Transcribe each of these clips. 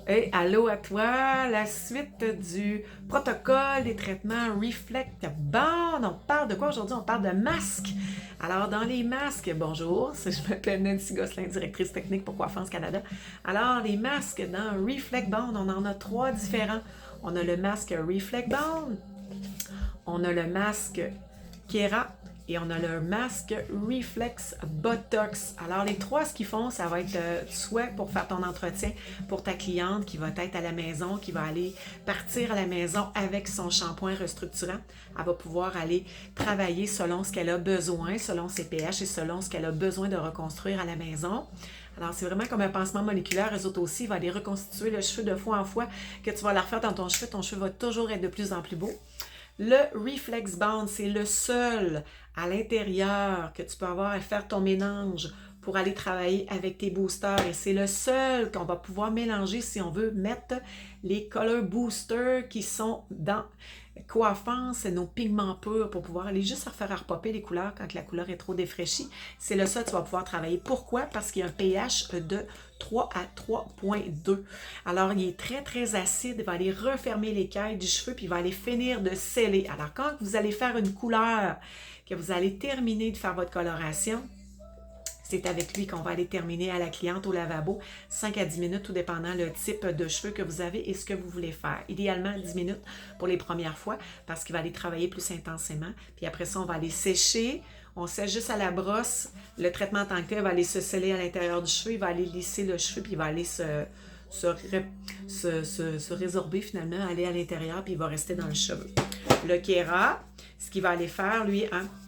Hey, allô à toi, la suite du protocole des traitements Reflect Bond. On parle de quoi aujourd'hui? On parle de masques. Alors, dans les masques, bonjour, je m'appelle Nancy Gosselin, directrice technique pour Coiffance Canada. Alors, les masques dans Reflect Bond, on en a trois différents. On a le masque Reflect Bond, on a le masque Kera et on a le masque Reflex Botox. Alors les trois, ce qu'ils font, ça va être soit pour faire ton entretien pour ta cliente qui va être à la maison, qui va aller partir à la maison avec son shampoing restructurant. Elle va pouvoir aller travailler selon ce qu'elle a besoin, selon ses pH et selon ce qu'elle a besoin de reconstruire à la maison. Alors, c'est vraiment comme un pansement moléculaire. Eux autres aussi, il va aller reconstituer le cheveu de fois en fois que tu vas la refaire dans ton cheveu va toujours être de plus en plus beau. Le Reflex Bond, c'est le seul à l'intérieur que tu peux avoir à faire ton mélange pour aller travailler avec tes boosters. Et c'est le seul qu'on va pouvoir mélanger si on veut mettre les color boosters qui sont dans Coiffance, c'est nos pigments purs pour pouvoir aller juste refaire repopper les couleurs quand la couleur est trop défraîchie. C'est le seul que tu vas pouvoir travailler. Pourquoi? Parce qu'il y a un pH de 3 à 3,2. Alors, il est très, très acide. Il va aller refermer l'écaille du cheveu puis il va aller finir de sceller. Alors, quand vous allez faire une couleur, que vous allez terminer de faire votre coloration, c'est avec lui qu'on va aller terminer à la cliente au lavabo, 5 à 10 minutes, tout dépendant le type de cheveux que vous avez et ce que vous voulez faire. Idéalement, 10 minutes pour les premières fois parce qu'il va aller travailler plus intensément. Puis après ça, on va aller sécher. On sèche juste à la brosse. Le traitement en tant que tel va aller se sceller à l'intérieur du cheveu. Il va aller lisser le cheveu puis il va aller se résorber finalement, aller à l'intérieur puis il va rester dans le cheveu. Le Kera, ce qu'il va aller faire, lui,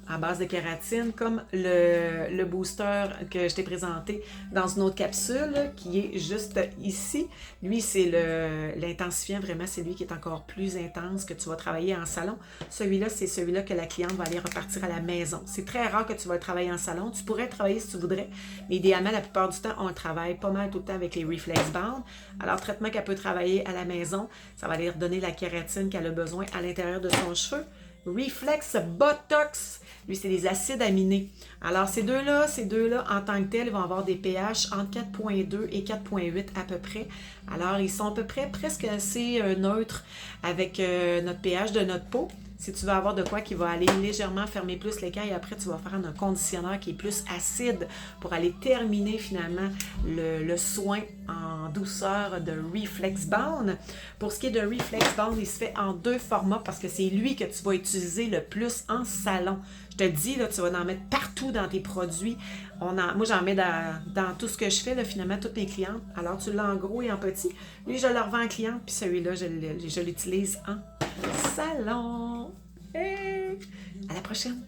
à base de kératine, comme le booster que je t'ai présenté dans une autre capsule qui est juste ici. Lui, c'est l'intensifiant, vraiment, c'est lui qui est encore plus intense que tu vas travailler en salon. Celui-là, c'est celui-là que la cliente va aller repartir à la maison. C'est très rare que tu vas le travailler en salon. Tu pourrais travailler si tu voudrais, mais idéalement, la plupart du temps, on le travaille pas mal tout le temps avec les Reflex Bond. Alors, traitement qu'elle peut travailler à la maison, ça va aller redonner la kératine qu'elle a besoin à l'intérieur de son cheveu. Reflex Botox, lui, c'est des acides aminés. Alors, ces deux-là, en tant que tels, vont avoir des pH entre 4,2 et 4,8 à peu près. Alors, ils sont à peu près presque assez neutres avec notre pH de notre peau. Si tu veux avoir de quoi qui va aller légèrement fermer plus l'écaille, après tu vas faire un conditionneur qui est plus acide pour aller terminer finalement le soin en douceur de Reflex Bond. Pour ce qui est de Reflex Bond, il se fait en deux formats parce que c'est lui que tu vas utiliser le plus en salon. Je te dis, là, tu vas en mettre partout dans tes produits. Moi, j'en mets dans tout ce que je fais, là, finalement, toutes mes clientes. Alors, tu l'as en gros et en petit. Lui, je le revends en cliente, puis celui-là, je l'utilise en salon. Hey! À la prochaine!